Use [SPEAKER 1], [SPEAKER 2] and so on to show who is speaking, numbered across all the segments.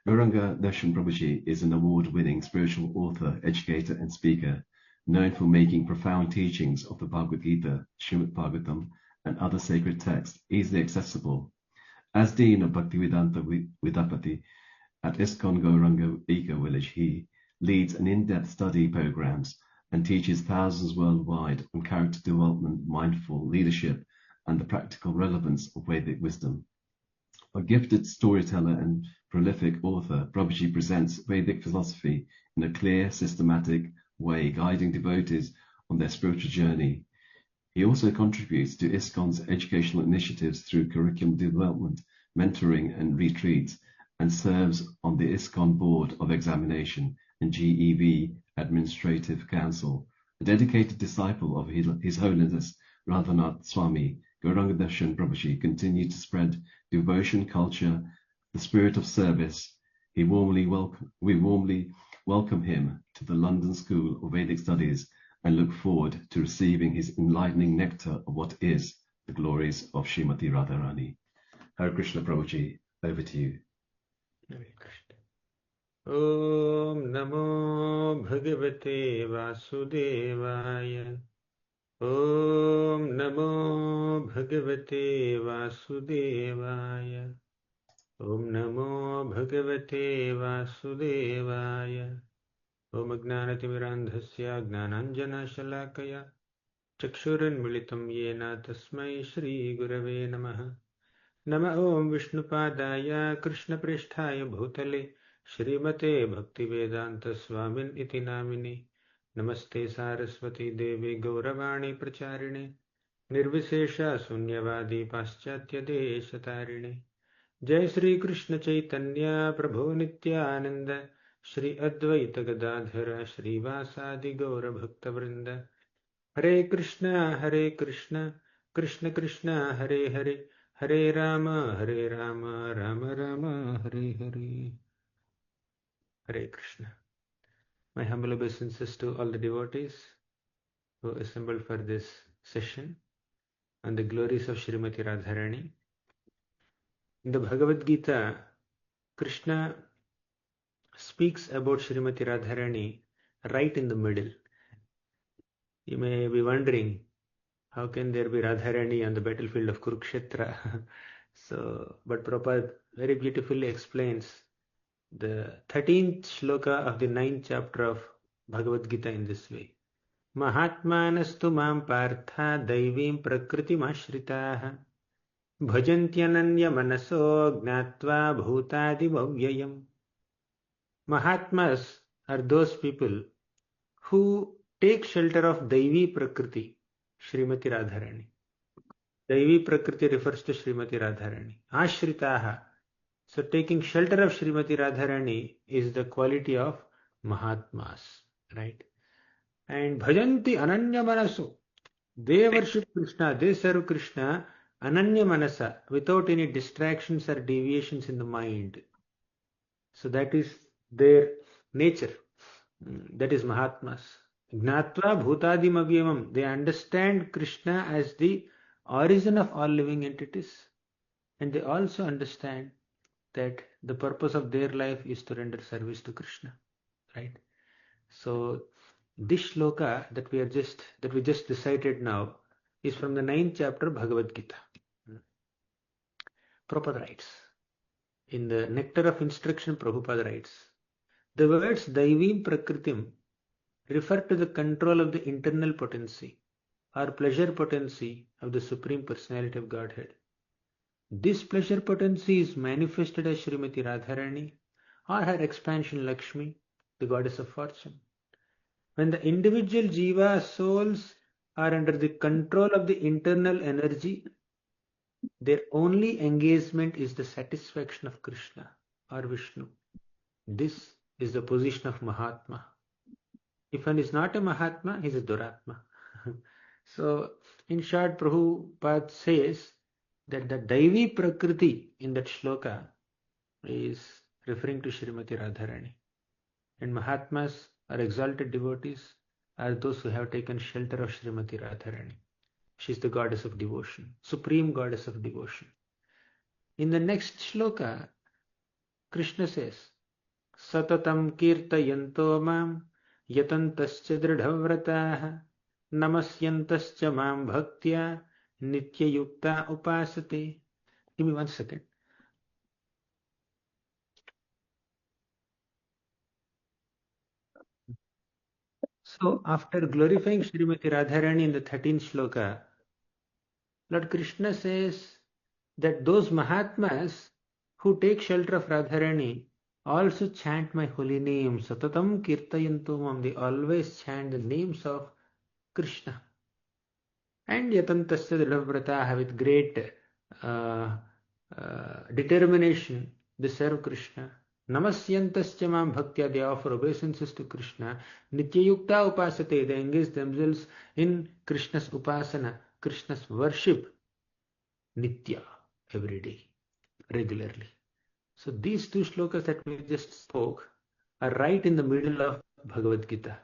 [SPEAKER 1] Gauranga Darshan Prabhuji is an award-winning spiritual author, educator, and speaker, known for making profound teachings of the Bhagavad Gita, Srimad Bhagavatam, and other sacred texts easily accessible. As Dean of Bhaktivedanta Vidyapati at ISKCON Gauranga Eco Village, he leads an in-depth study programs and teaches thousands worldwide on character development, mindful leadership, and the practical relevance of Vedic wisdom. A gifted storyteller and prolific author, Prabhuji presents Vedic philosophy in a clear, systematic way, guiding devotees on their spiritual journey. He also contributes to ISKCON's educational initiatives through curriculum development, mentoring, and retreats, and serves on the ISKCON Board of Examination and GEV Administrative Council. A dedicated disciple of His Holiness Radha Swami, Gauranga Darshan Prabhuji continued to spread devotion, culture, the spirit of service. We warmly welcome him to the London School of Vedic Studies and look forward to receiving his enlightening nectar of what is the glories of Srimati Radha Rani. Hare Krishna Prabhuji, over to you.
[SPEAKER 2] Hare Krishna. Om Namo Bhagavate Vasudevaya. Om Namo Bhagavate Vasudevaya. Om Namo Bhagavate Vasudevaya. Om Ajnanatimirandhasya Gnananjana Shalakaya Chakshuranmilitam Yena Tasmai Shri Gurave Namaha. Nama Om Vishnupadaya Krishna Pristhaya Bhutale Shrimate Bhaktivedanta Swamin Iti Namini. Namaste Saraswati Devi Gauravani Pracharine Nirvisesha Sunyavadi Paschatya Deshatarine. Jai Shri Krishna Chaitanya Prabhu Nityananda Shri Advaita Gadadhara Shri Vasadi Gaura Bhakta Vrinda. Hare Krishna Krishna Krishna Hare Hare Hare Rama Rama Rama Hare Hare. Hare Krishna. My humble obeisances to all the devotees who assembled for this session on the glories of Srimati Radharani. In the Bhagavad Gita, Krishna speaks about Srimati Radharani right in the middle. You may be wondering, how can there be Radharani on the battlefield of Kurukshetra? But Prabhupada very beautifully explains the 13th shloka of the 9th chapter of Bhagavad Gita in this way. Mahatmanastu mam partha daivim prakritim ashritaha bhajantyananya manaso gnatva bhutadi bhavyayam. Mahatmas are those people who take shelter of Daivi Prakriti, Srimati Radharani. Daivi Prakriti refers to Srimati Radharani. Ashritaha. So taking shelter of Srimati Radharani is the quality of Mahatmas, right? And Bhajanti Ananya Manasu. They worship Krishna, they serve Krishna, Ananya Manasa, without any distractions or deviations in the mind. So that is their nature. That is Mahatmas. Gnatva Bhutadim Avyamam. They understand Krishna as the origin of all living entities. And they also understand that the purpose of their life is to render service to Krishna. Right? So this shloka that we just recited now is from the 9th chapter Bhagavad Gita. Prabhupada writes, in the Nectar of Instruction, Prabhupada writes, the words Daivim Prakritim refer to the control of the internal potency or pleasure potency of the Supreme Personality of Godhead. This pleasure potency is manifested as Srimati Radharani or her expansion Lakshmi, the goddess of fortune. When the individual jiva souls are under the control of the internal energy, their only engagement is the satisfaction of Krishna or Vishnu. This is the position of Mahatma. If one is not a Mahatma, he is a Duratma. So, in short, Prabhupada says that the Daivi Prakriti in that shloka is referring to Srimati Radharani. And Mahatmas or exalted devotees are those who have taken shelter of Srimati Radharani. She is the goddess of devotion, supreme goddess of devotion. In the next shloka, Krishna says, Satatam kirtayanto mam yatantascha dridhavrataha namasyantascha mam bhaktya nityayukta upasate. Give me 1 second. So, after glorifying Srimati Radharani in the 13th shloka, Lord Krishna says that those Mahatmas who take shelter of Radharani also chant my holy name. Satatam kirtayantumam. They always chant the names of Krishna. And yatantasya dridhavrataha, with great uh, determination, they serve Krishna. Namasyantasya mam bhaktya, they offer obeisances to Krishna. Nityayukta upasate, they engage themselves in Krishna's upasana, Krishna's worship, nitya, every day, regularly. So these two shlokas that we just spoke are right in the middle of Bhagavad Gita.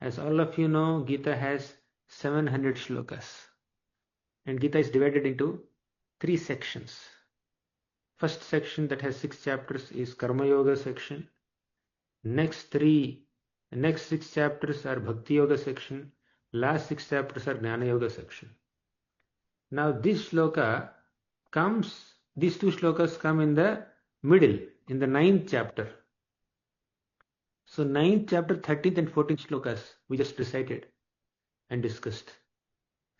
[SPEAKER 2] As all of you know, Gita has 700 shlokas. And Gita is divided into 3 sections. First section that has 6 chapters is Karma Yoga section. Next 6 chapters are Bhakti Yoga section. Last 6 chapters are Jnana Yoga section. Now these two shlokas come in the middle, in the 9th chapter. So 9th chapter, 13th and 14th shlokas we just recited and discussed.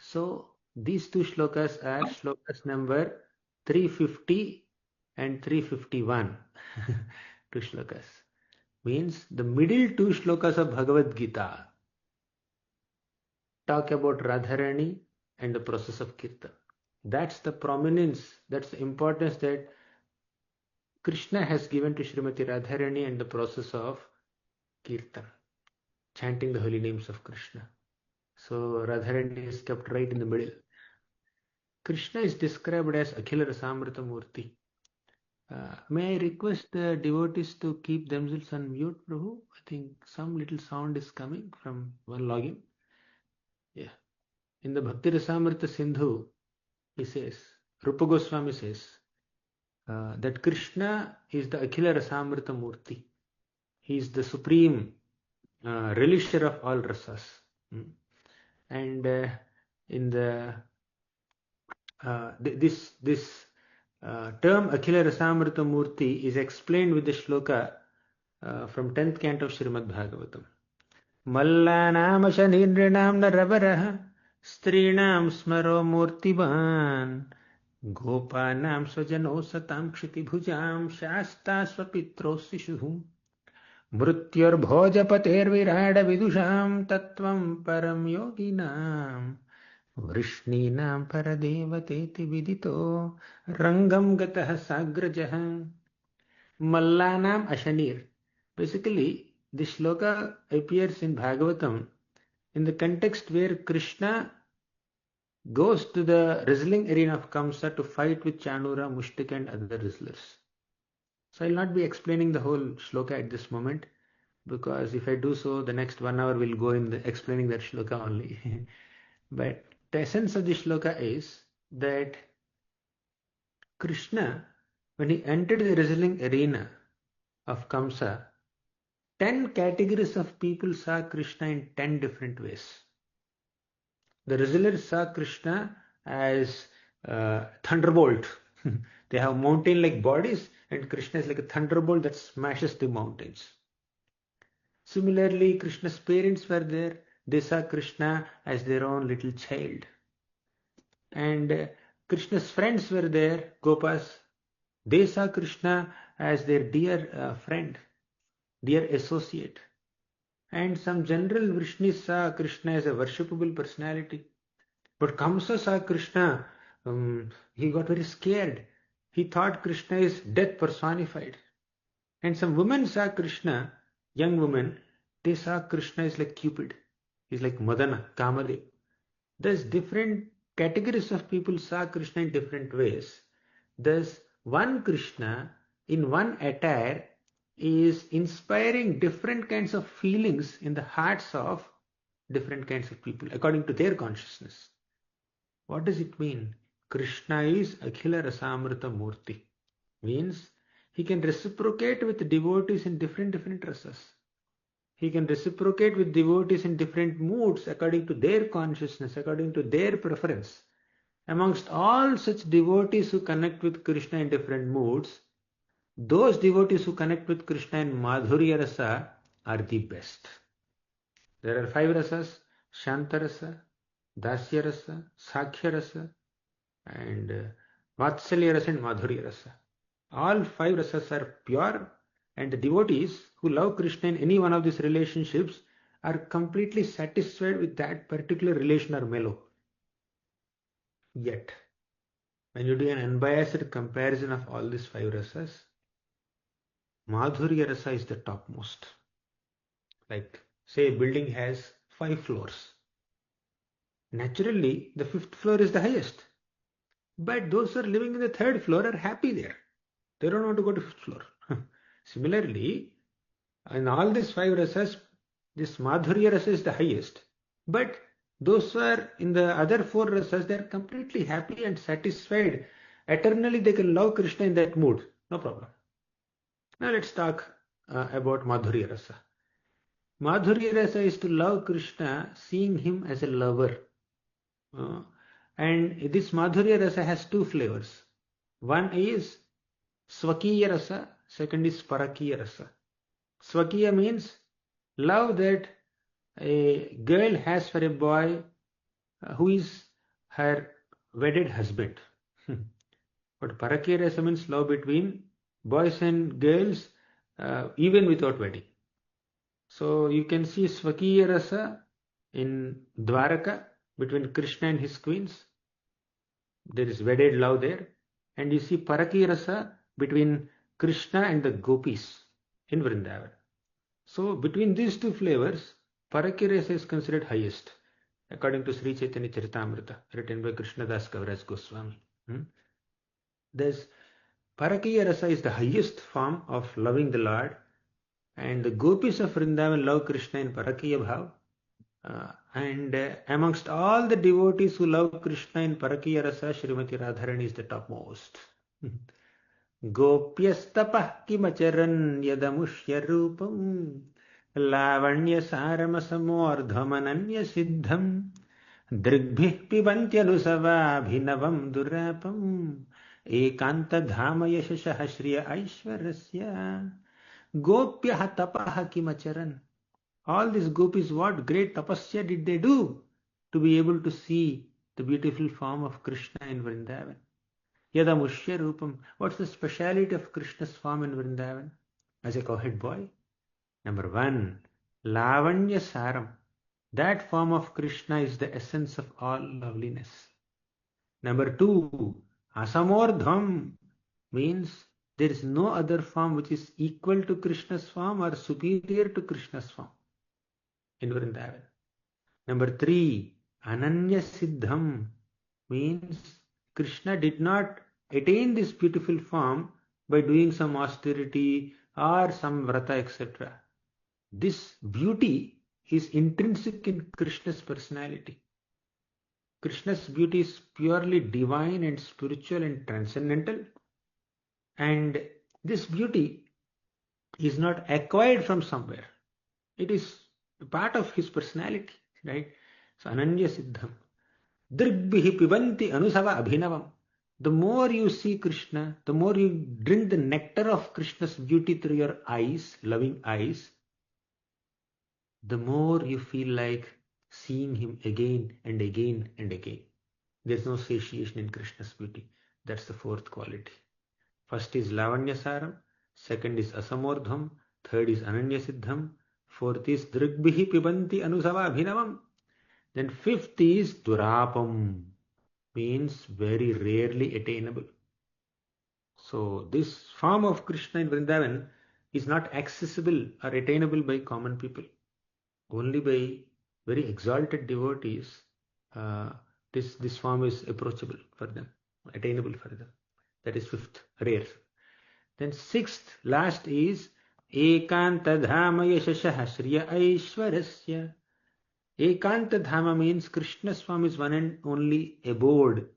[SPEAKER 2] So these two shlokas are shlokas number 350 and 351. 2 shlokas. Means the middle 2 shlokas of Bhagavad Gita talk about Radharani and the process of Kirtan. That's the prominence, that's the importance that Krishna has given to Srimati Radharani and the process of Kirtan, chanting the holy names of Krishna. So Radharani is kept right in the middle. Krishna is described as Akhila Rasamrita Murti. May I request the devotees to keep themselves on mute, Prabhu? I think some little sound is coming from one login. Yeah. In the Bhakti Rasamrita Sindhu, he says, Rupa Goswami says, that Krishna is the Akhila Rasamrita Murti. He is the supreme relisher of all rasas. And in the this term Akhila Rasamrita Murti is explained with the shloka from 10th canto of Srimad Bhagavatam. Mallanam ashanindrinam naravarah strinam smaro murtivan gopanam swajano satam kshitibhujam shasta swapitro sishuhum mrutyur bhojapater virada vidusham tattvam param yoginam Vrishninam paradevateti vidito rangam gatah sagrajah. Mallanam ashanir. Basically, this shloka appears in Bhagavatam in the context where Krishna goes to the wrestling arena of Kamsa to fight with Chanura, Mushtika and other wrestlers. So I will not be explaining the whole shloka at this moment, because if I do so, the next 1 hour will go in explaining that shloka only. But the essence of this shloka is that Krishna, when he entered the wrestling arena of Kamsa, 10 categories of people saw Krishna in 10 different ways. The wrestlers saw Krishna as thunderbolt. They have mountain-like bodies, and Krishna is like a thunderbolt that smashes the mountains. Similarly, Krishna's parents were there. They saw Krishna as their own little child. And Krishna's friends were there, Gopas. They saw Krishna as their dear friend, dear associate. And some general Vrishnis saw Krishna as a worshipable personality. But Kamsa saw Krishna, he got very scared. He thought Krishna is death personified. And some women saw Krishna, young women, they saw Krishna is like Cupid. He's like Madana, Kamadev. Thus different categories of people saw Krishna in different ways. Thus one Krishna in one attire is inspiring different kinds of feelings in the hearts of different kinds of people according to their consciousness. What does it mean? Krishna is Akhila Rasamrita Murti. Means he can reciprocate with devotees in different rasas. He can reciprocate with devotees in different moods according to their consciousness, according to their preference. Amongst all such devotees who connect with Krishna in different moods, those devotees who connect with Krishna in Madhurya Rasa are the best. There are 5 rasas: Shanta Rasa, Dasya Rasa, Sakhya Rasa, and Vatsalya Rasa and Madhurya Rasa. All 5 rasas are pure, and the devotees who love Krishna in any one of these relationships are completely satisfied with that particular relation or mellow. Yet, when you do an unbiased comparison of all these 5 rasas, Madhurya Rasa is the topmost. Like, say a building has 5 floors. Naturally, the 5th floor is the highest. But those who are living in the 3rd floor are happy there. They don't want to go to 5th floor. Similarly, in all these 5 rasas, this Madhurya Rasa is the highest. But those who are in the other 4 rasas, they are completely happy and satisfied. Eternally they can love Krishna in that mood. No problem. Now let's talk about Madhurya Rasa. Madhurya Rasa is to love Krishna, seeing him as a lover. And this Madhurya Rasa has 2 flavors. One is Swakiya Rasa, second is Parakiya Rasa. Swakiya means love that a girl has for a boy who is her wedded husband. But Parakiya Rasa means love between boys and girls even without wedding. So you can see Swakiya Rasa in Dwaraka between Krishna and his queens. There is wedded love there. And you see Parakiya Rasa between Krishna and the gopis in Vrindavan. So between these 2 flavors, Parakiya Rasa is considered highest, according to Sri Chaitanya Charitamrita, written by Krishnadas Kaviraj Goswami. Thus, Parakiya Rasa is the highest form of loving the Lord, and the gopis of Vrindavan love Krishna in Parakiya Bhav. And amongst all the devotees who love Krishna in Parakiya Rasa, Srimati Radharani is the topmost. Gopyastapah kimacharan yadamushya rupam lavanya saramasamordhamananya siddham drigbhih pibantyanusava bhinavam durapam ekanta dhama yashashah shriya aishwarasya. Gopyah tapah kimacharan. All these gopis, what great tapasya did they do to be able to see the beautiful form of Krishna in Vrindavan? Yadamushya Rupam. What's the speciality of Krishna's form in Vrindavan as a cowhead boy? Number 1, Lavanya Saram. That form of Krishna is the essence of all loveliness. Number 2, Asamordham means there is no other form which is equal to Krishna's form or superior to Krishna's form in Vrindavan. Number 3, Ananya Siddham means Krishna did not attain this beautiful form by doing some austerity or some vrata, etc. This beauty is intrinsic in Krishna's personality. Krishna's beauty is purely divine and spiritual and transcendental, and this beauty is not acquired from somewhere. It is part of his personality, right? So Ananya Siddham. Drigbhihi pibanti anusava abhinavam. The more you see Krishna, the more you drink the nectar of Krishna's beauty through your eyes, loving eyes, the more you feel like seeing him again and again and again. There's no satiation in Krishna's beauty. That's the 4th quality. First is Lavanya Saram, second is Asamordham, third is Ananya Siddham, 4th is Drigbhihi pibanti anusava abhinavam. Then 5th is Durapam, means very rarely attainable. So this form of Krishna in Vrindavan is not accessible or attainable by common people. Only by very exalted devotees this form is approachable for them, attainable for them. That is 5th, rare. Then 6th, last is Ekanta Dhama Yashashah Shriya Aishwarasya. Ekanta Dhama means Krishna's form is one and only abode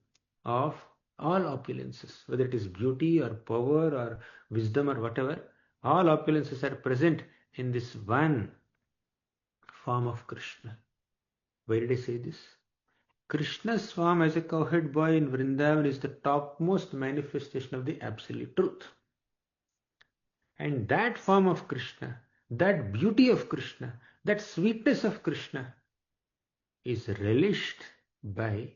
[SPEAKER 2] of all opulences, whether it is beauty or power or wisdom or whatever, all opulences are present in this one form of Krishna. Why did I say this? Krishna's form as a cowherd boy in Vrindavan is the topmost manifestation of the absolute truth. And that form of Krishna, that beauty of Krishna, that sweetness of Krishna is relished by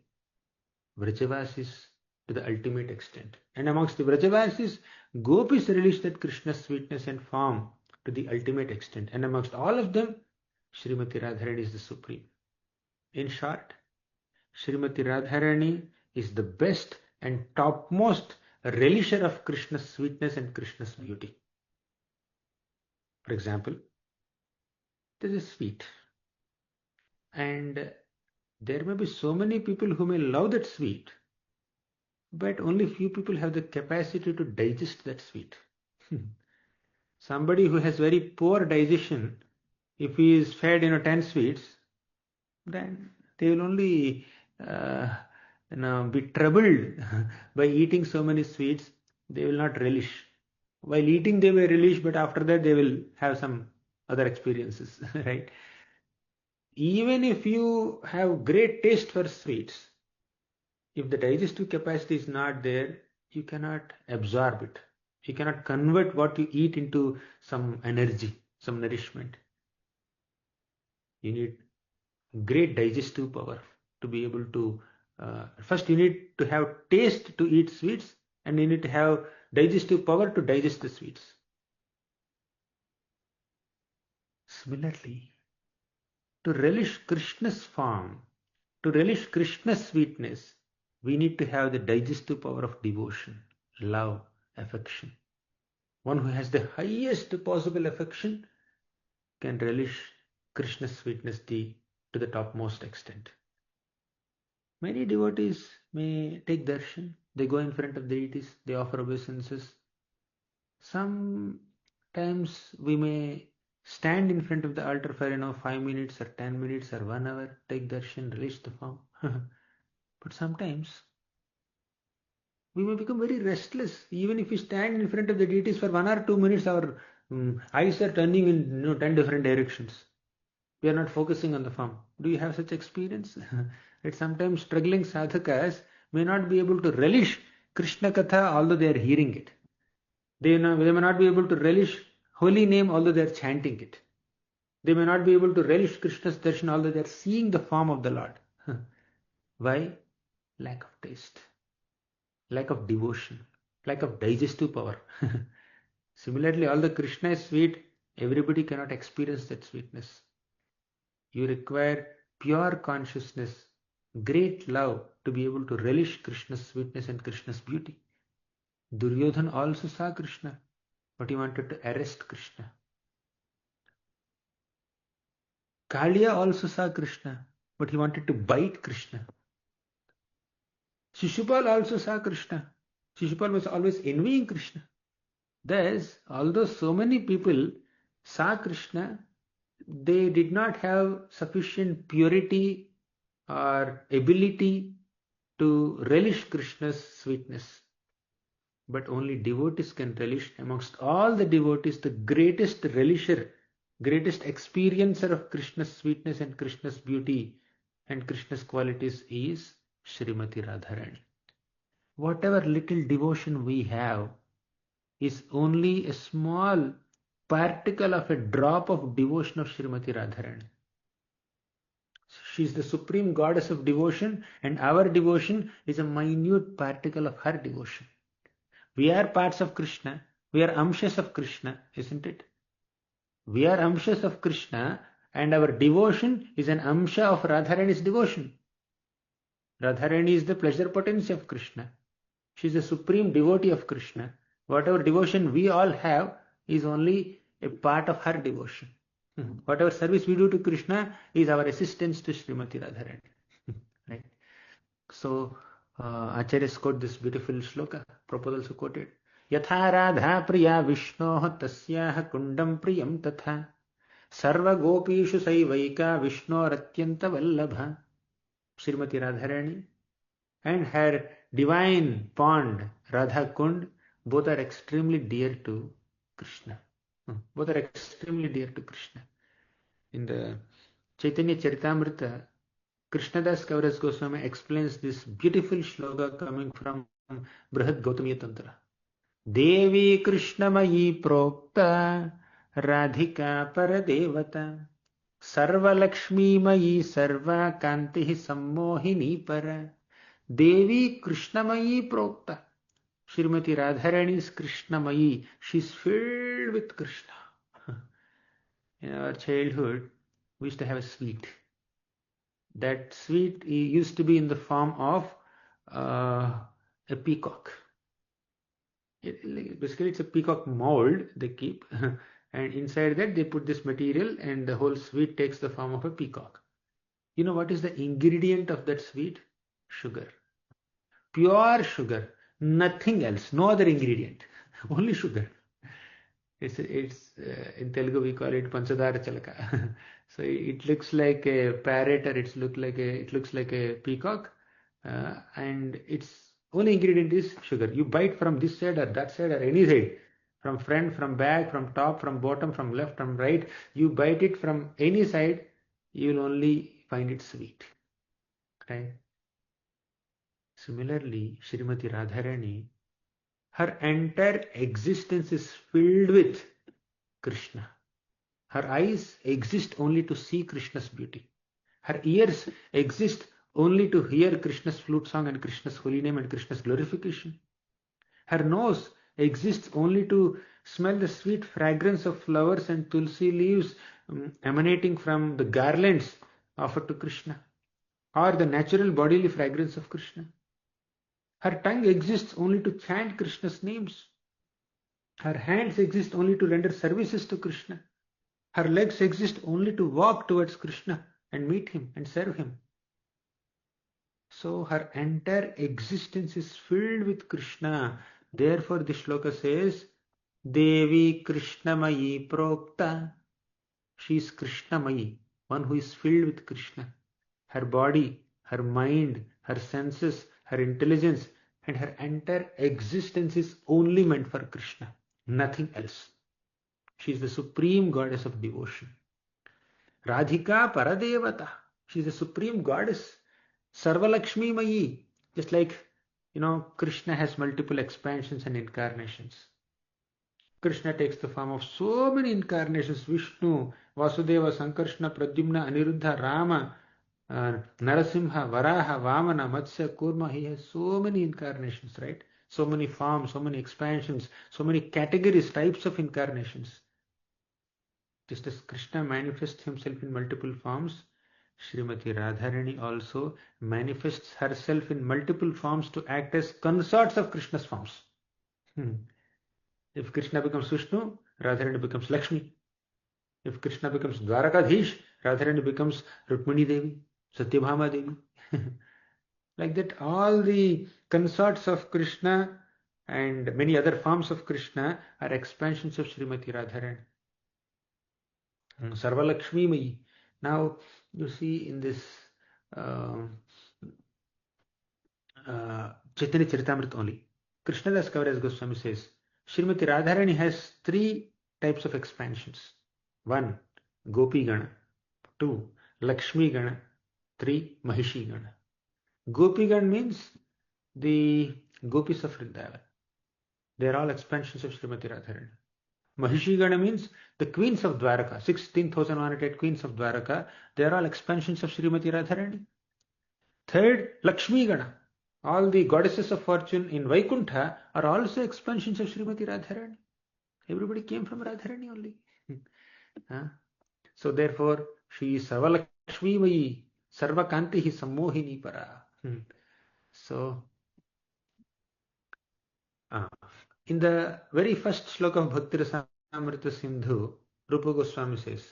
[SPEAKER 2] Vrajavasis to the ultimate extent. And amongst the Vrajavasis, Gopis relish that Krishna's sweetness and form to the ultimate extent. And amongst all of them, Srimati Radharani is the supreme. In short, Srimati Radharani is the best and topmost relisher of Krishna's sweetness and Krishna's beauty. For example, there is a sweet, and there may be so many people who may love that sweet, but only few people have the capacity to digest that sweet. Somebody who has very poor digestion, if he is fed 10 sweets, then they will only be troubled by eating so many sweets. They will not relish. While eating they may relish, but after that they will have some other experiences, right? Even if you have great taste for sweets, if the digestive capacity is not there, you cannot absorb it. You cannot convert what you eat into some energy, some nourishment. You need great digestive power to be able to, first you need to have taste to eat sweets, and you need to have digestive power to digest the sweets. Similarly, to relish Krishna's form, to relish Krishna's sweetness, we need to have the digestive power of devotion, love, affection. One who has the highest possible affection can relish Krishna's sweetness to the topmost extent. Many devotees may take darshan, they go in front of deities, they offer obeisances. Sometimes we may stand in front of the altar for 5 minutes or 10 minutes or 1 hour, take darshan, release the form. But sometimes we may become very restless. Even if we stand in front of the deities for 1 or 2 minutes, our eyes are turning in 10 different directions. We are not focusing on the form. Do you have such experience? That sometimes struggling sadhakas may not be able to relish Krishna Katha although they are hearing it. They may not be able to relish holy name although they are chanting it. They may not be able to relish Krishna's darshan although they are seeing the form of the Lord. Why? Lack of taste, lack of devotion, lack of digestive power. Similarly, although Krishna is sweet, everybody cannot experience that sweetness. You require pure consciousness, great love to be able to relish Krishna's sweetness and Krishna's beauty. Duryodhan also saw Krishna, but he wanted to arrest Krishna. Kaliya also saw Krishna, but he wanted to bite Krishna. Shishupal also saw Krishna. Shishupal was always envying Krishna. Thus, although so many people saw Krishna, they did not have sufficient purity or ability to relish Krishna's sweetness. But only devotees can relish. Amongst all the devotees, the greatest relisher, greatest experiencer of Krishna's sweetness and Krishna's beauty and Krishna's qualities is Srimati Radharani. Whatever little devotion we have is only a small particle of a drop of devotion of Srimati Radharani. She is the supreme goddess of devotion, and our devotion is a minute particle of her devotion. We are parts of Krishna. We are amshas of Krishna, isn't it? We are amshas of Krishna, and our devotion is an amsha of Radharani's devotion. Radharani is the pleasure potency of Krishna. She is the supreme devotee of Krishna. Whatever devotion we all have is only a part of her devotion. Whatever service we do to Krishna is our assistance to Srimati Radharani. Right? So, Acharyas quote this beautiful shloka. Prabhupada also quoted. Yatha Radha Priya Vishnoh Tasyaha Kundam Priyam Tatha Sarva Gopishu Saivaika Vishno Ratyanta Vallabha. Srimati Radharani, and her divine pond, Radha Kund, both are extremely dear to Krishna. Both are extremely dear to Krishna. In the Chaitanya Charitamrita, Krishnadas Kaviraj Goswami explains this beautiful shloka coming from Brihad Gautamiya Tantra. Devi Krishnamayi Prokta Radhika Paradevata Sarva Lakshmi Mayi Sarva Kanti Sammohini Para. Devi Krishnamayi Prokta. Srimati Radharani is Krishnamayi. She's filled with Krishna. In our childhood, we used to have a sweet. That sweet used to be in the form of a peacock. Basically, it's a peacock mold they keep, and inside that they put this material, and the whole sweet takes the form of a peacock. You know what is the ingredient of that sweet? Sugar. Pure sugar. Nothing else. No other ingredient. Only sugar. It's in Telugu we call it panchadara chalaka. So it looks like a parrot, or it looks like a peacock, and its only ingredient is sugar. You bite from this side or that side or any side, from front, from back, from top, from bottom, from left, from right. You bite it from any side, you will only find it sweet. Right? Similarly, Srimati Radharani, her entire existence is filled with Krishna. Her eyes exist only to see Krishna's beauty. Her ears exist only to hear Krishna's flute song and Krishna's holy name and Krishna's glorification. Her nose exists only to smell the sweet fragrance of flowers and tulsi leaves emanating from the garlands offered to Krishna, or the natural bodily fragrance of Krishna. Her tongue exists only to chant Krishna's names. Her hands exist only to render services to Krishna. Her legs exist only to walk towards Krishna and meet him and serve him. So her entire existence is filled with Krishna. Therefore the shloka says, Devi Krishnamayi Prokta. She is Krishnamayi, one who is filled with Krishna. Her body, her mind, her senses, her intelligence, and her entire existence is only meant for Krishna, nothing else. She is the supreme goddess of devotion. Radhika Paradevata. She is the supreme goddess. Sarva Lakshmi Mayi. Just like, Krishna has multiple expansions and incarnations. Krishna takes the form of so many incarnations. Vishnu, Vasudeva, Sankarshna, Pradyumna, Aniruddha, Rama, Narasimha, Varaha, Vamana, Matsya, Kurma. He has so many incarnations, right? So many forms, so many expansions, so many categories, types of incarnations. Just as Krishna manifests himself in multiple forms, Srimati Radharani also manifests herself in multiple forms to act as consorts of Krishna's forms. If Krishna becomes Vishnu, Radharani becomes Lakshmi. If Krishna becomes Dwarakadhish, Radharani becomes Rukmini Devi, Satyabhama Devi. Like that, all the consorts of Krishna and many other forms of Krishna are expansions of Srimati Radharani. Sarva Lakshmi Mayi. Now, you see in this Chaitanya Charitamrita only, Krishnadas Kaviraj Goswami says, Srimati Radharani has three types of expansions. 1. Gopi Gana. 2. Lakshmi Gana. 3. Mahishi Gana. Gopi Gana means the gopis of Vrindavan. They are all expansions of Srimati Radharani. Mahishi Gana means the queens of Dwaraka, 16,108 queens of Dwaraka. They are all expansions of Srimati Radharani. 3rd, Lakshmi Gana. All the goddesses of fortune in Vaikuntha are also expansions of Srimati Radharani. Everybody came from Radharani only. So therefore, she is Sarva Lakshmi Mayi, Sarva Kantihi Sammohini Para. So, in the very first sloka of Bhakti Rasamrita Sindhu, Rupa Goswami says,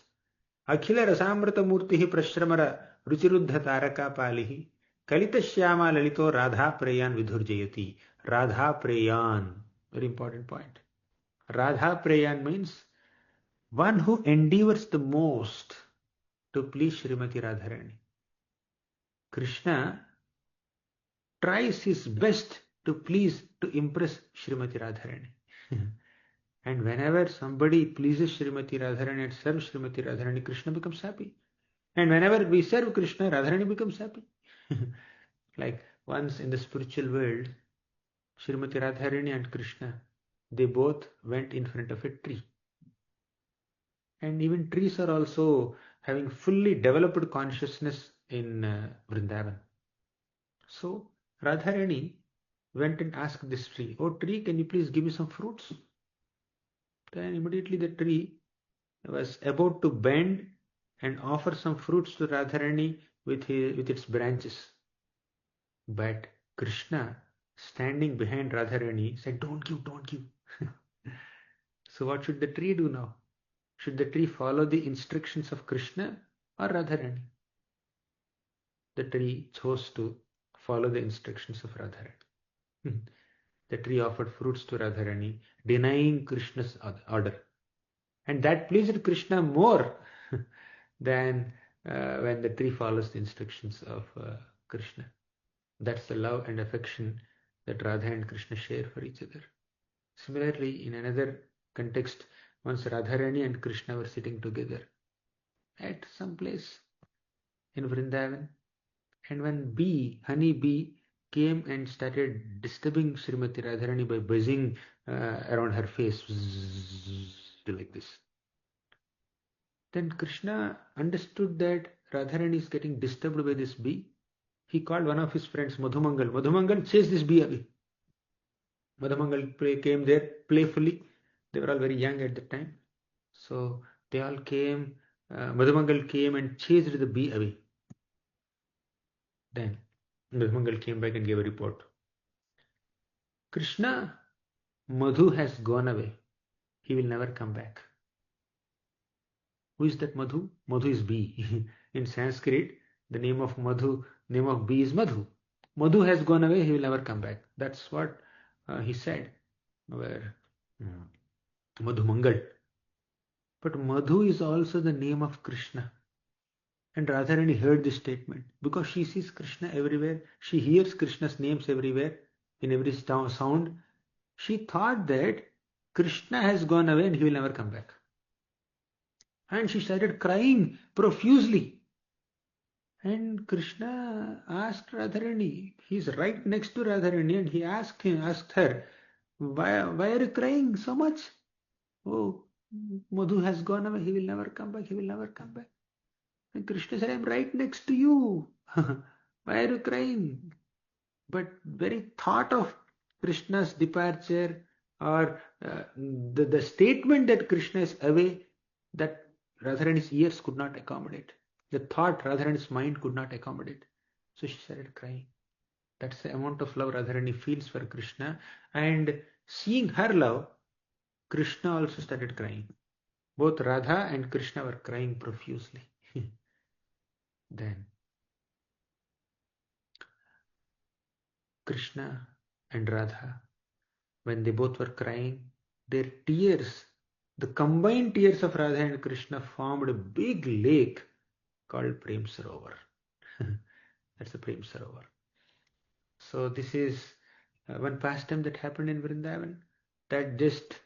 [SPEAKER 2] Akhila Rasamrita Murtihi Prashramara Ruchiruddha Taraka Palihi Kalita Shyama Lalito Radha Preyan Vidhurjayati. Radha Preyan. Very important point. Radha Preyan means one who endeavors the most to please Srimati Radharani. Krishna tries his best to impress Srimati Radharani. And whenever somebody pleases Srimati Radharani and serves Srimati Radharani, Krishna becomes happy. And whenever we serve Krishna, Radharani becomes happy. Like once in the spiritual world, Srimati Radharani and Krishna, they both went in front of a tree. And even trees are also having fully developed consciousness in Vrindavan. So Radharani went and asked this tree, "Oh tree, can you please give me some fruits?" Then immediately the tree was about to bend and offer some fruits to Radharani with its branches. But Krishna, standing behind Radharani, said, "Don't give, don't give." So what should the tree do now? Should the tree follow the instructions of Krishna or Radharani? The tree chose to follow the instructions of Radharani. The tree offered fruits to Radharani, denying Krishna's order. And that pleased Krishna more than when the tree follows the instructions of Krishna. That's the love and affection that Radha and Krishna share for each other. Similarly, in another context, once Radharani and Krishna were sitting together at some place in Vrindavan, and when honey bee, came and started disturbing Srimati Radharani by buzzing around her face, like this. Then Krishna understood that Radharani is getting disturbed by this bee. He called one of his friends, Madhumangal. Madhumangal, chase this bee away. Madhumangal came there playfully. They were all very young at the time. So they all came. Madhumangal came and chased the bee away. Then Madhumangal came back and gave a report. Krishna, Madhu has gone away. He will never come back. Who is that Madhu? Madhu is bee. In Sanskrit, the name of bee is Madhu. Madhu has gone away, he will never come back. That's what he said. Where Madhu Mangal. But Madhu is also the name of Krishna. And Radharani heard this statement. Because she sees Krishna everywhere, she hears Krishna's names everywhere, in every sound. She thought that Krishna has gone away and he will never come back. And she started crying profusely. And Krishna asked Radharani, he's right next to Radharani, and he asked her, why are you crying so much? Oh, Madhu has gone away, he will never come back, he will never come back. And Krishna said, I'm right next to you. Why are you crying? But very thought of Krishna's departure, or the statement that Krishna is away, that Radharani's ears could not accommodate. The thought Radharani's mind could not accommodate. So she started crying. That's the amount of love Radharani feels for Krishna. And seeing her love, Krishna also started crying. Both Radha and Krishna were crying profusely. Then Krishna and Radha, when they both were crying, their tears, the combined tears of Radha and Krishna, formed a big lake called Prem Sarovar. That's the Prem Sarovar. So this is one pastime that happened in Vrindavan that just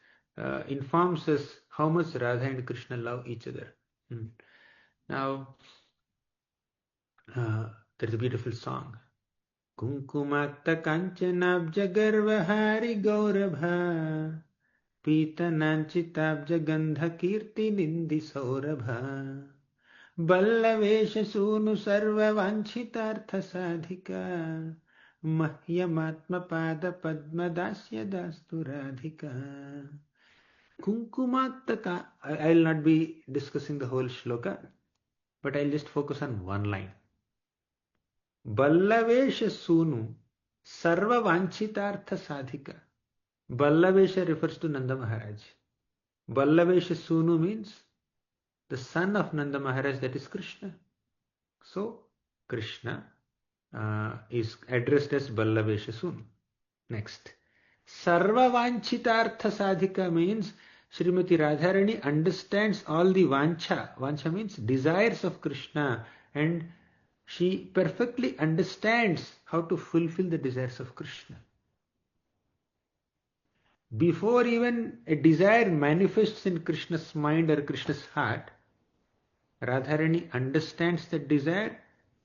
[SPEAKER 2] informs us how much Radha and Krishna love each other. Now, there's a beautiful song. Kunkumakta kanchanabja garvahari gaurabha Pitananchitabja gandha kirti nindi saurabha Ballavesha sunu sarva vanchitartha sadhika Mahyamatma pada padma dasya dastu radhika. Kunkumattaka. I will not be discussing the whole shloka, but I'll just focus on one line. Ballavesha sunu sarva vanchitartha sadhika. Ballavesha refers to Nanda Maharaj. Ballavesha sunu means the son of Nanda Maharaj, that is Krishna. So Krishna is addressed as Ballavesha Sunu. Next, Sarva Vanchitartha Sadhika means Srimati Radharani understands all the Vancha. Vancha means desires of Krishna, and She perfectly understands how to fulfill the desires of Krishna. Before even a desire manifests in Krishna's mind or Krishna's heart, Radharani understands that desire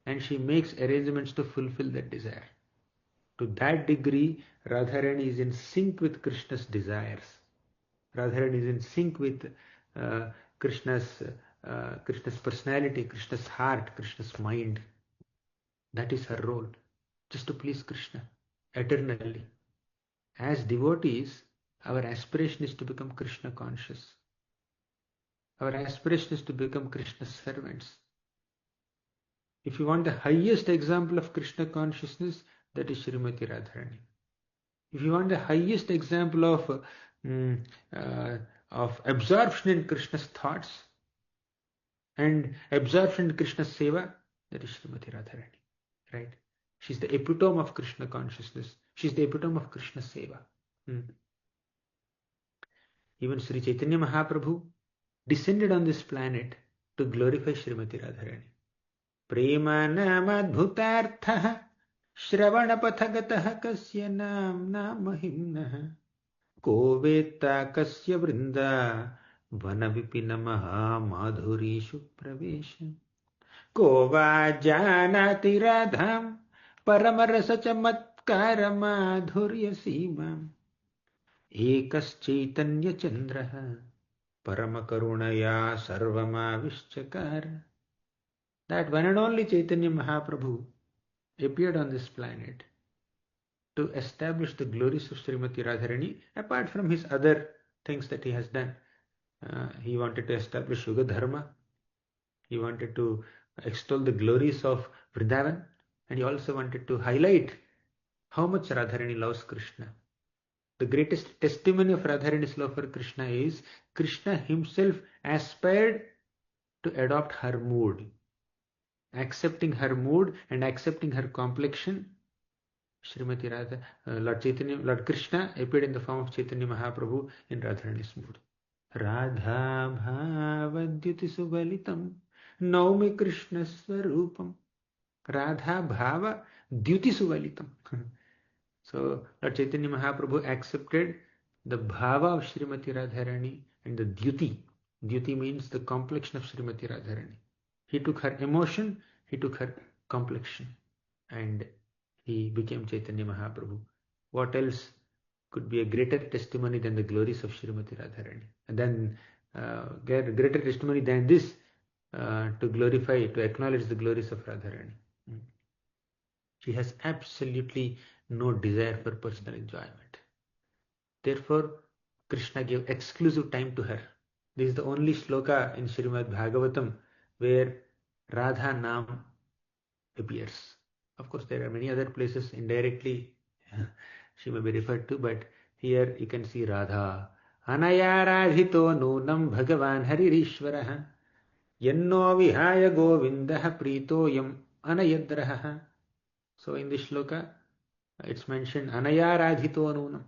[SPEAKER 2] and she makes arrangements to fulfill that desire. To that degree, Radharani is in sync with Krishna's desires. Radharani is in sync with uh, Krishna's Krishna's personality, Krishna's heart, Krishna's mind. That is her role, just to please Krishna eternally. As devotees, our aspiration is to become Krishna conscious. Our aspiration is to become Krishna's servants. If you want the highest example of Krishna consciousness, that is Srimati Radharani. If you want the highest example of absorption in Krishna's thoughts and absorption in Krishna's seva, that is Srimati Radharani. Right? She's the epitome of Krishna consciousness. She's the epitome of Krishna seva. Even Sri Chaitanya Mahaprabhu descended on this planet to glorify Srimati Radharani. Prema namadbhutartha shravanapathagatah kasya namna mahimnah ko veta kasya vrinda vanavipinamaha madhurishu pravesha ko va janati radham paramarasa chamatkara madhurya simam ekaschaitanya chandraha Paramakarunaya Sarvamavischakar. That one and only Chaitanya Mahaprabhu appeared on this planet to establish the glories of Srimati Radharani, apart from his other things that he has done. He wanted to establish Yuga Dharma. He wanted to extol the glories of Vrindavan. And he also wanted to highlight how much Radharani loves Krishna. The greatest testimony of Radharani's love for Krishna is Krishna himself aspired to adopt her mood. Accepting her mood and accepting her complexion, Srimati Radha, Lord Krishna appeared in the form of Chaitanya Mahaprabhu in Radharani's mood. Radha bhavadyuti suvalitam naumi Krishna swarupam. Radha bhava dyuti suvalitam. So Lord Chaitanya Mahaprabhu accepted the bhava of Srimati Radharani and the dyuti. Dyuti means the complexion of Srimati Radharani. He took her emotion, he took her complexion, and he became Chaitanya Mahaprabhu. What else could be a greater testimony than the glories of Srimati Radharani? And then greater testimony than this to glorify, to acknowledge the glories of Radharani. She has absolutely no desire for personal enjoyment. Therefore, Krishna gave exclusive time to her. This is the only shloka in Srimad Bhagavatam where Radha Nam appears. Of course, there are many other places indirectly she may be referred to, but here you can see Radha. Anaya radhito nunam bhagavan haririshvaraha yanno vihaya govindah pritoyam anayadraha. So in this shloka, it's mentioned Anaya radhito nunam.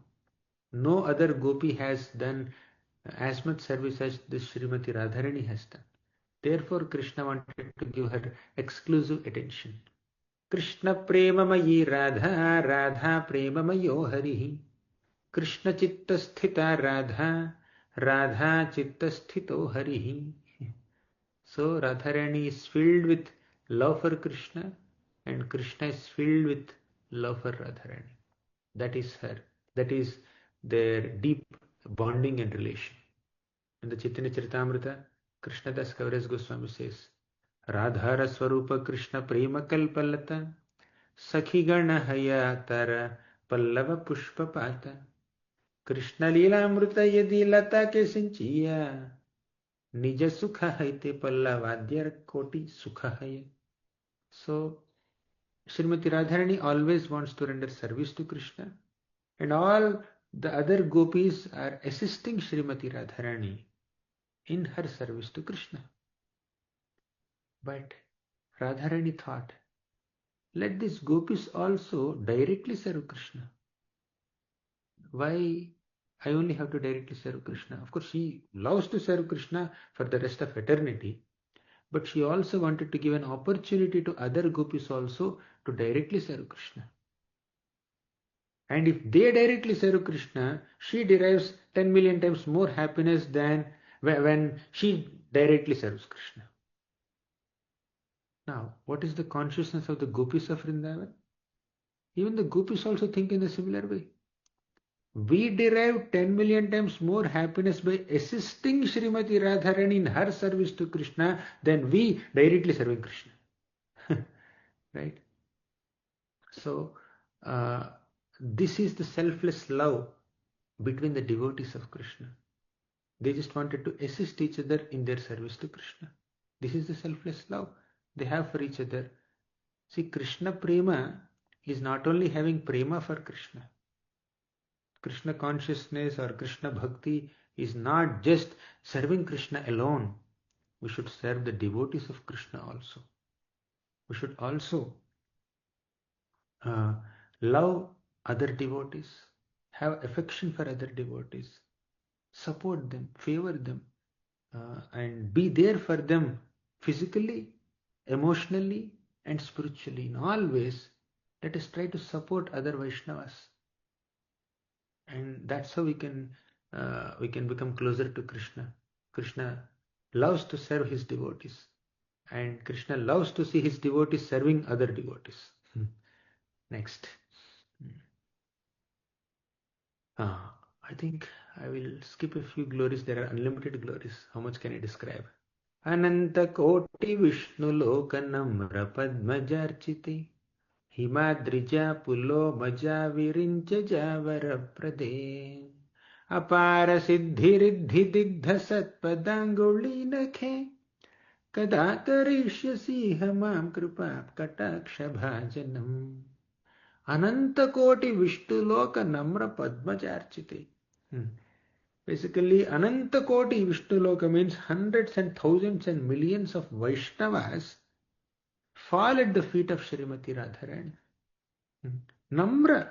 [SPEAKER 2] No other gopi has done as much service as this Srimati Radharani has done. Therefore, Krishna wanted to give her exclusive attention. Krishna premamayi Radha, Radha premamayo Harihi. Krishna chitta sthita Radha, Radha chitta sthito Harihi. So, Radharani is filled with love for Krishna and Krishna is filled with love for Radharani. That is her. That is their deep bonding and relation. In the Chaitanya Charitamrita, Krishnadas Kaviraj Goswami says, Radhara Swarupa Krishna Prema Kalpalata Sakhigana Hayatara Pallava Pushpa Pata Krishna Lila Amruta Yadi Lata Ke Sinchiya Nija Sukha Haite Pallavadhyar Koti Sukha Haya. So, Srimati Radharani always wants to render service to Krishna, and all the other gopis are assisting Srimati Radharani in her service to Krishna. But Radharani thought, let these gopis also directly serve Krishna. Why I only have to directly serve Krishna? Of course, she loves to serve Krishna for the rest of eternity. but she also wanted to give an opportunity to other gopis also to directly serve Krishna. And if they directly serve Krishna, she derives 10 million times more happiness than when she directly serves Krishna. Now, what is the consciousness of the gopis of Vrindavan? Even the gopis also think in a similar way. We derive 10 million times more happiness by assisting Srimati Radharani in her service to Krishna than we directly serving Krishna. Right? So, this is the selfless love between the devotees of Krishna. They just wanted to assist each other in their service to Krishna. This is the selfless love they have for each other. See, Krishna Prema is not only having Prema for Krishna. Krishna consciousness or Krishna Bhakti is not just serving Krishna alone. We should serve the devotees of Krishna also. We should also love other devotees, have affection for other devotees, support them, favor them, and be there for them physically, emotionally, and spiritually. In all ways, let us try to support other Vaishnavas, and that's how we can become closer to Krishna. Krishna loves to serve his devotees, and Krishna loves to see his devotees serving other devotees. Next. I think I will skip a few glories. There are unlimited glories. How much can I describe? Ananta Koti Vishnu Lokanamra Padmajarchite Himadrija Pulo Maja Virincha Javara Prade Apara Siddhiriddhi Digdha Satpadanguli Nakhe Kada Karishyasi Hamam Kripap Kataksha Bhajanam Ananta Koti Vishnu Loka Namra Padmajarchite. Basically, Ananta Koti Vishnu Loka means hundreds and thousands and millions of Vaishnavas fall at the feet of Srimati Radharani. Namra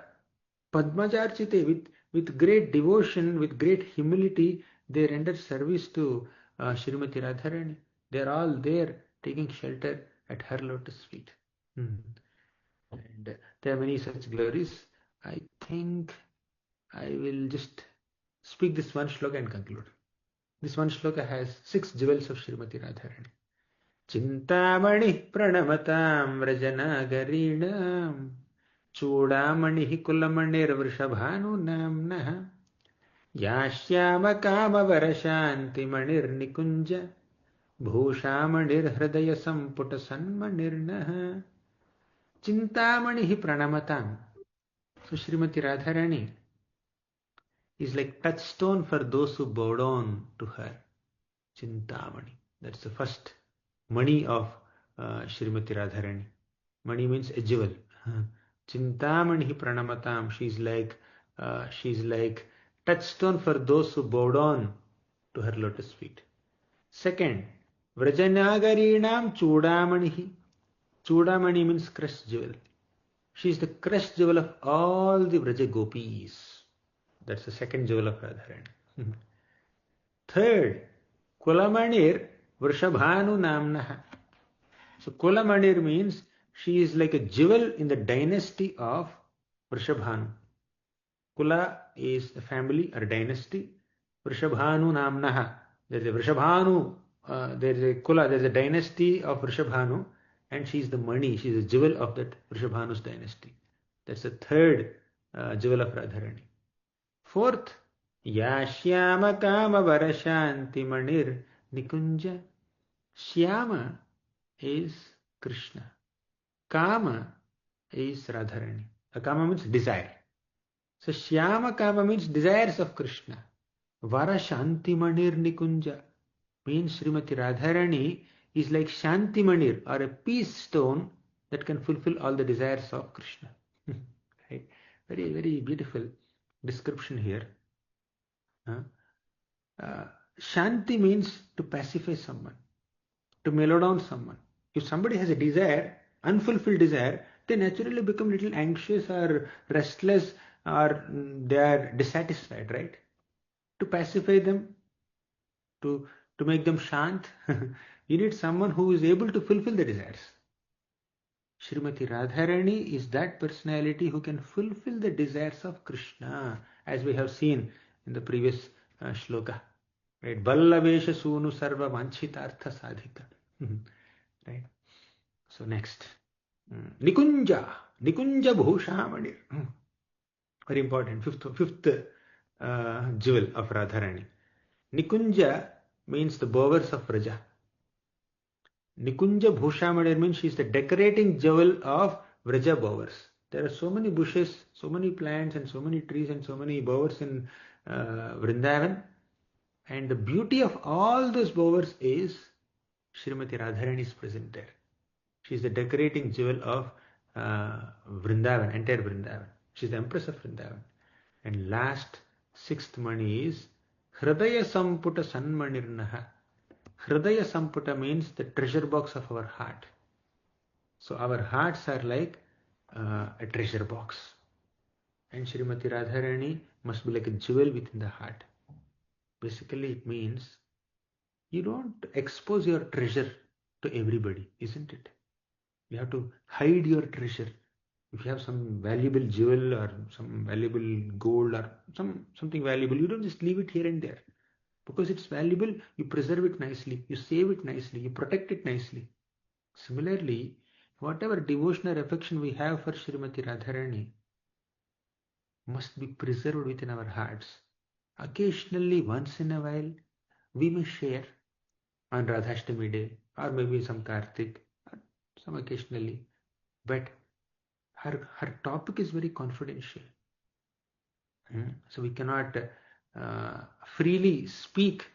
[SPEAKER 2] Padmajarchite, with great devotion, with great humility, they render service to Srimati Radharani. They are all there taking shelter at her lotus feet. And there are many such glories. I think I will just speak this one shloka and conclude. This one shloka has 6 jewels of Srimati Radharani. Chintamani pranamatam vrajanagareenam Chudamani kulamanir vrishabhanu namnah Yashyama kama varashanti manir nikunja Bhushamanir hridaya samputa sanmanirnah. Chintamani pranamatam. So Srimati Radharani is like touchstone for those who bow down to her. Chintamani. That's the first mani of Srimati Radharani. Mani means a jewel. Chintamani pranamatam. She's like touchstone for those who bow down to her lotus feet. Second, Vrajanagareenam Chudamani. Chudamani means crushed jewel. She is the crushed jewel of all the Vraja gopis. That's the second jewel of Radharani. Third, Kulamanir Vrishabhanu Namnaha. So Kulamanir means she is like a jewel in the dynasty of Vrishabhanu. Kula is a family or dynasty. Vrishabhanu Namnaha. There is a Vrishabhanu, there is a Kula, there is a dynasty of Vrishabhanu, and she is the mani, she is a jewel of that Vrishabhanu's dynasty. That's the third jewel of Radharani. Fourth, Yashyama Kama Varashanti Manir Nikunja. Shyama is Krishna. Kama is Radharani. Kama means desire. So Shyama Kama means desires of Krishna. Varashanti Manir Nikunja means Srimati Radharani is like Shanti Manir or a peace stone that can fulfill all the desires of Krishna. Right? Very, very beautiful description here. Shanti means to pacify someone, to mellow down someone. If somebody has a desire, unfulfilled desire, they naturally become a little anxious or restless or they are dissatisfied, right? To pacify them, to to make them shant. You need someone who is able to fulfill the desires. Srimati Radharani is that personality who can fulfill the desires of Krishna, as we have seen in the previous shloka. Right? Ballavesha Sunu Sarva Vanchitartha Sadhika. Right? So next. Nikunja Bhushamanir. Very important. Fifth jewel of Radharani. Nikunja means the bowers of Vraja. Nikunja Bhushamanir means she is the decorating jewel of Vraja bowers. There are so many bushes, so many plants, and so many trees, and so many bowers in Vrindavan. And the beauty of all those bowers is Srimati Radharani is present there. She is the decorating jewel of Vrindavan, entire Vrindavan. She is the Empress of Vrindavan. And last, sixth mani is Hridaya Samputa Sanmanirnaha. Hridaya Samputa means the treasure box of our heart. So our hearts are like a treasure box. And Srimati Radharani must be like a jewel within the heart. Basically, it means you don't expose your treasure to everybody, isn't it? You have to hide your treasure. If you have some valuable jewel or some valuable gold or something valuable, you don't just leave it here and there. Because it's valuable, you preserve it nicely, you save it nicely, you protect it nicely. Similarly, whatever devotional affection we have for Srimati Radharani must be preserved within our hearts. Occasionally, once in a while, we may share on Radhashtami day or maybe some Kartik, or some occasionally. But her topic is very confidential. So we cannot freely speak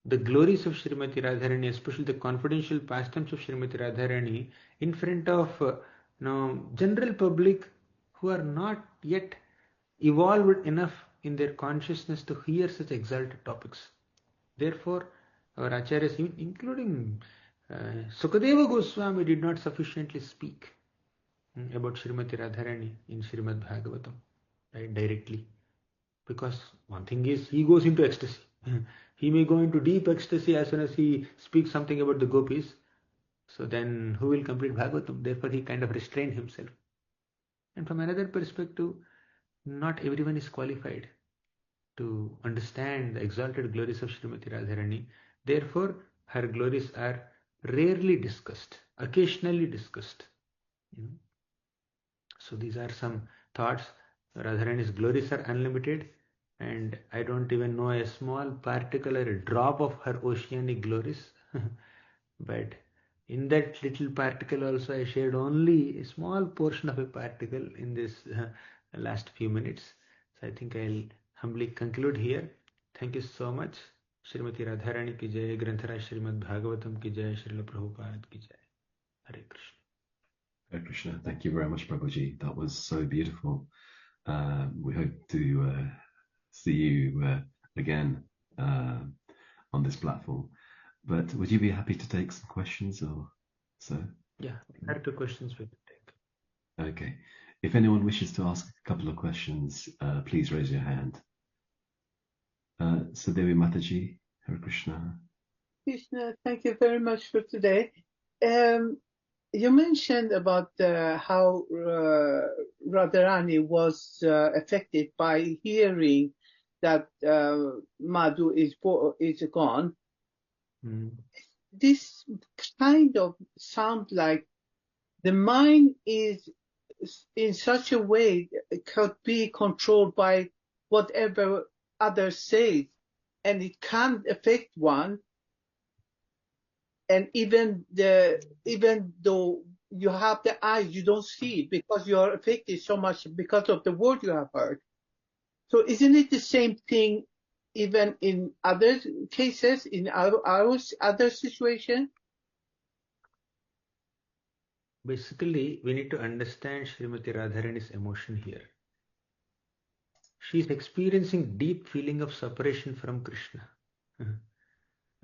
[SPEAKER 2] the glories of Srimati Radharani, especially the confidential pastimes of Srimati Radharani, in front of general public who are not yet evolved enough in their consciousness to hear such exalted topics. Therefore, our acharyas, including Sukadeva Goswami, did not sufficiently speak about Srimati Radharani in Srimad Bhagavatam, right, directly. Because one thing is, he goes into ecstasy. He may go into deep ecstasy as soon as he speaks something about the gopis. So then who will complete Bhagavatam? Therefore he kind of restrained himself. And from another perspective, not everyone is qualified to understand the exalted glories of Srimati Radharani. Therefore, her glories are rarely discussed, occasionally discussed. So these are some thoughts. Radharani's glories are unlimited, and I don't even know a small particle or a drop of her oceanic glories. But in that little particle also I shared only a small portion of a particle in this last few minutes. So I think I'll humbly conclude here. Thank you so much. Srimati Radharani ki jai, Granthara Srimad Bhagavatam ki jai, Srila Prabhupada ki jai. Hare Krishna.
[SPEAKER 1] Hare Krishna. Thank you very much, Prabhuji. That was so beautiful. We hope to see you again on this platform. But would you be happy to take some questions or so?
[SPEAKER 2] Yeah, I have two questions we can take.
[SPEAKER 1] Okay. If anyone wishes to ask a couple of questions, please raise your hand. Devi Mataji, Hare Krishna.
[SPEAKER 3] Krishna, thank you very much for today. You mentioned about how Radharani was affected by hearing that Madhu is gone. This kind of sound like the mind is in such a way it could be controlled by whatever others say, and it can affect one. And even though you have the eyes, you don't see it because you are affected so much because of the word you have heard. So isn't it the same thing even in other cases, in our other situation?
[SPEAKER 2] Basically, we need to understand Srimati Radharani's emotion here. She is experiencing deep feeling of separation from Krishna.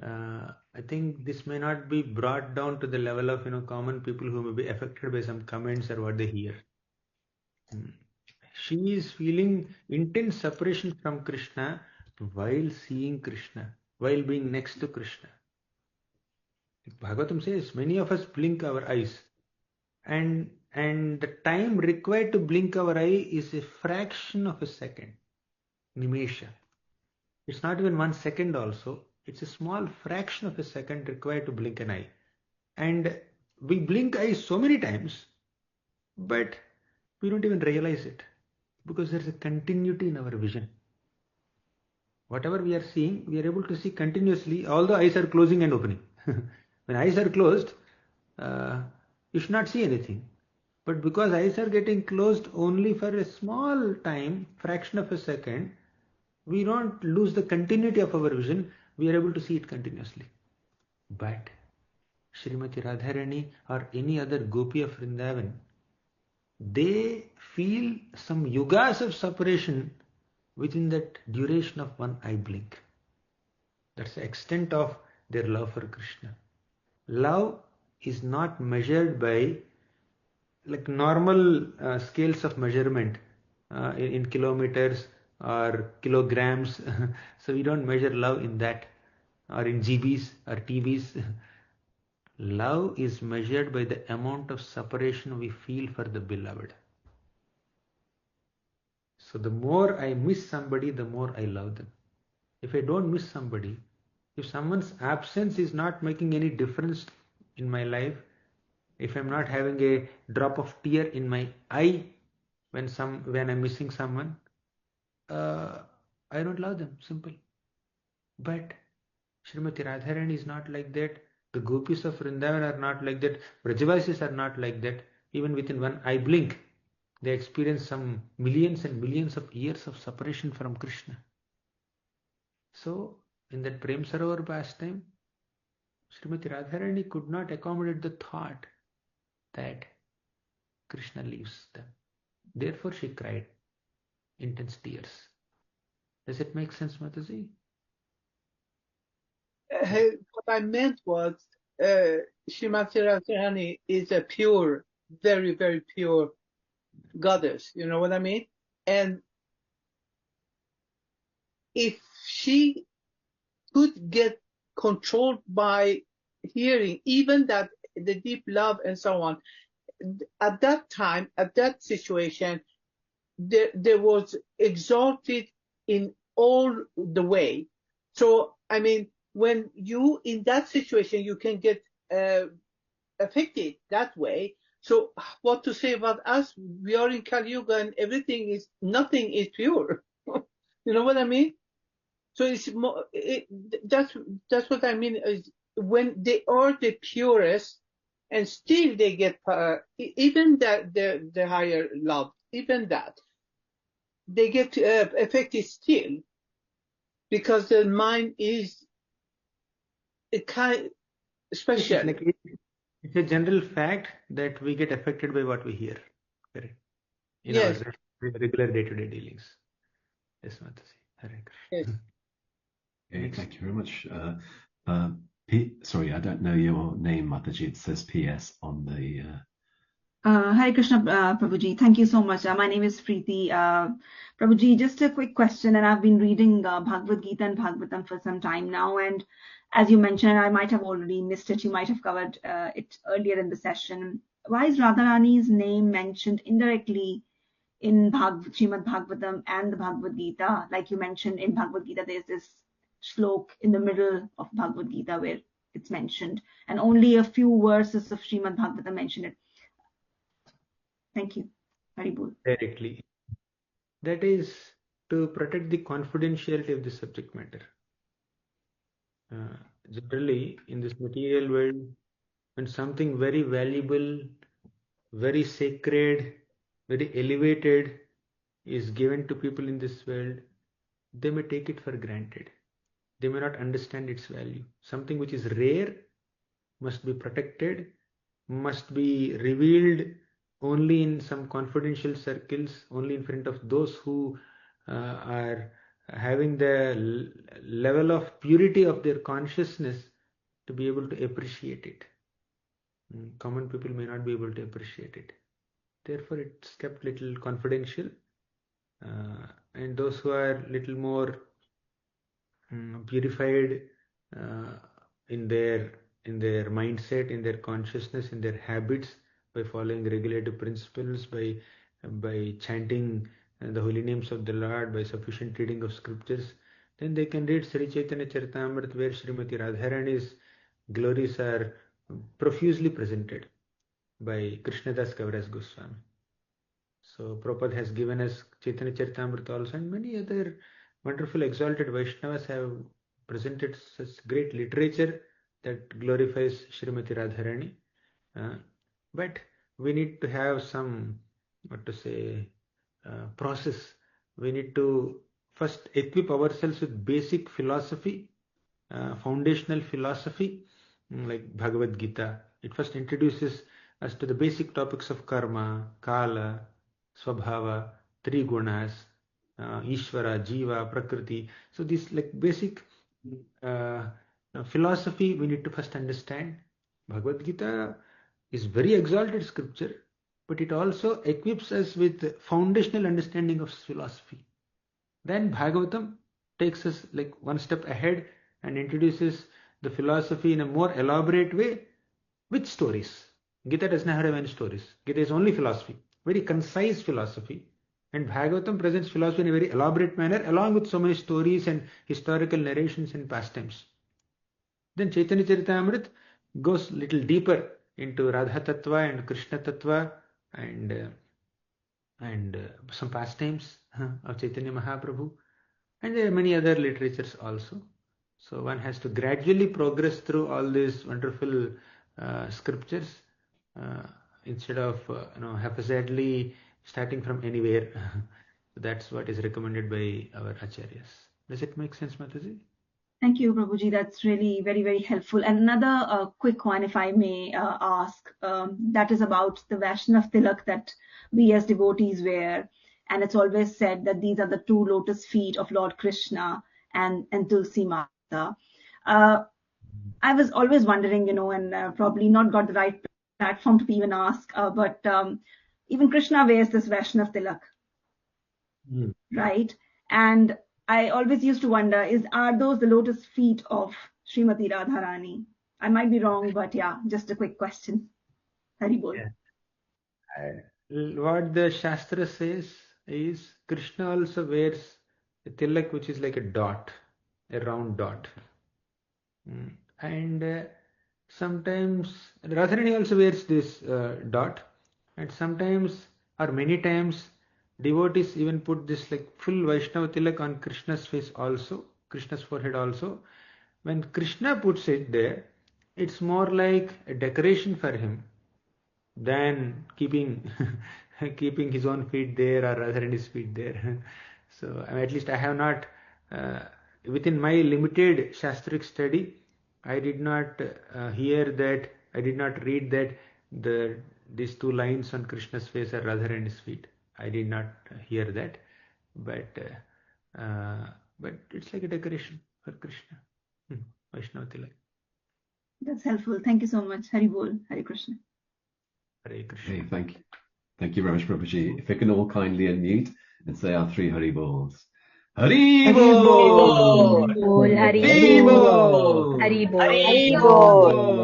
[SPEAKER 2] I think this may not be brought down to the level of common people who may be affected by some comments or what they hear. She is feeling intense separation from Krishna while seeing Krishna, while being next to Krishna. Bhagavatam says many of us blink our eyes, and the time required to blink our eye is a fraction of a second, nimesha. It's not even 1 second also. It's a small fraction of a second required to blink an eye. And we blink eyes so many times, but we don't even realize it because there's a continuity in our vision. Whatever we are seeing, we are able to see continuously, although eyes are closing and opening. When eyes are closed, you should not see anything. But because eyes are getting closed only for a small time, fraction of a second, we don't lose the continuity of our vision. We are able to see it continuously. But Srimati Radharani or any other Gopi of Vrindavan, they feel some yugas of separation within that duration of one eye blink. That's the extent of their love for Krishna. Love is not measured by like normal scales of measurement in kilometers or kilograms. So we don't measure love in that, or in GBs or TBs. Love is measured by the amount of separation we feel for the beloved. So the more I miss somebody, the more I love them. If I don't miss somebody, if someone's absence is not making any difference in my life, if I'm not having a drop of tear in my eye when I'm missing someone, I don't love them. Simple. But Srimati Radharani is not like that. The gopis of Vrindavan are not like that. Brajavasis are not like that. Even within one eye blink, they experience some millions and millions of years of separation from Krishna. So, in that Prem Sarovar pastime, Srimati Radharani could not accommodate the thought that Krishna leaves them. Therefore, she cried intense tears. Does it make sense, Mataji?
[SPEAKER 3] What I meant was, Srimati Radharani is a pure, very, very pure goddess. You know what I mean? And if she could get controlled by hearing, even that the deep love and so on, at that time, at that situation, there was exalted in all the way. So, I mean, when you, in that situation, you can get affected that way. So what to say about us? We are in Kali Yuga and nothing is pure. You know what I mean? So it's more, that's what I mean is when they are the purest and still they get, even the higher love, even that, they get affected still because the mind is a kind special.
[SPEAKER 2] It's a general fact that we get affected by what we hear. Correct. In
[SPEAKER 3] Yes.
[SPEAKER 2] our regular day-to-day dealings. Yes, Mataji. Hare Krishna.
[SPEAKER 3] Yes.
[SPEAKER 1] Okay, thank you very much. Sorry, I don't know your name, Mataji. It says PS on the...
[SPEAKER 4] Hare Krishna, Prabhuji. Thank you so much. My name is Preeti. Prabhuji, just a quick question, and I've been reading Bhagavad Gita and Bhagavatam for some time now, and as you mentioned, I might have already missed it. You might have covered it earlier in the session. Why is Radharani's name mentioned indirectly in Srimad Bhagavatam and the Bhagavad Gita? Like you mentioned in Bhagavad Gita, there's this shlok in the middle of Bhagavad Gita where it's mentioned, and only a few verses of Srimad Bhagavatam mention it. Thank you. Haribol.
[SPEAKER 2] Directly. That is to protect the confidentiality of the subject matter. Generally, in this material world, when something very valuable, very sacred, very elevated is given to people in this world, they may take it for granted. They may not understand its value. Something which is rare must be protected, must be revealed only in some confidential circles, only in front of those who are having the level of purity of their consciousness to be able to appreciate it. Common people may not be able to appreciate it. Therefore, it's kept little confidential. And those who are little more purified in their mindset, in their consciousness, in their habits, by following regulative principles, by chanting the holy names of the Lord, by sufficient reading of scriptures, then they can read Sri Chaitanya Charitamrita, where Srimati Radharani's glories are profusely presented by Krishnadas Kaviraj Goswami. So Prabhupada has given us Chaitanya Charitamrita also, and many other wonderful exalted Vaishnavas have presented such great literature that glorifies Srimati Radharani. But we need to have some, process. We need to first equip ourselves with basic philosophy, foundational philosophy, like Bhagavad Gita. It first introduces us to the basic topics of karma, kala, swabhava, three gunas, Ishvara, Jiva, Prakriti. So this like basic philosophy we need to first understand. Bhagavad Gita is very exalted scripture, but it also equips us with foundational understanding of philosophy. Then Bhagavatam takes us like one step ahead and introduces the philosophy in a more elaborate way with stories. Gita does not have any stories. Gita is only philosophy, very concise philosophy. And Bhagavatam presents philosophy in a very elaborate manner, along with so many stories and historical narrations and pastimes. Then Chaitanya Charitamrita goes little deeper into Radha Tattva and Krishna Tattva and some pastimes of Chaitanya Mahaprabhu. And there are many other literatures also. So one has to gradually progress through all these wonderful scriptures instead of haphazardly starting from anywhere. That's what is recommended by our acharyas. Does it make sense, Mataji?
[SPEAKER 4] Thank you, Prabhuji. That's really very, very helpful. And another quick one, if I may ask, that is about the Vaishnav Tilak that we as devotees wear. And it's always said that these are the two lotus feet of Lord Krishna and Tulsi Mata. I was always wondering, and probably not got the right platform to even ask, but even Krishna wears this Vaishnav Tilak, right? And I always used to wonder, are those the lotus feet of Srimati Radharani? I might be wrong, but yeah, just a quick question. Hari Bol.
[SPEAKER 2] Yeah. What the Shastra says is Krishna also wears a tilak which is like a dot, a round dot. And sometimes Radharani also wears this dot, and sometimes or many times devotees even put this like full Vaishnava tilak on Krishna's face also, Krishna's forehead also. When Krishna puts it there, it's more like a decoration for him than keeping his own feet there or Radharani's feet there. So at least I have not, within my limited Shastric study, I did not hear that, I did not read that these two lines on Krishna's face are Radharani's feet. I did not hear that, but it's like a decoration for Krishna. Vaishnava Tilak.
[SPEAKER 4] That's helpful. Thank you so much. Hari Bol. Hare Krishna.
[SPEAKER 2] Hare Krishna.
[SPEAKER 1] Okay, thank you. Thank you very much, Prabhuji. If we can all kindly unmute and say our three Hari Bols. Hari Bol!
[SPEAKER 5] Hari Bol! Hari Bol! Hari Bol!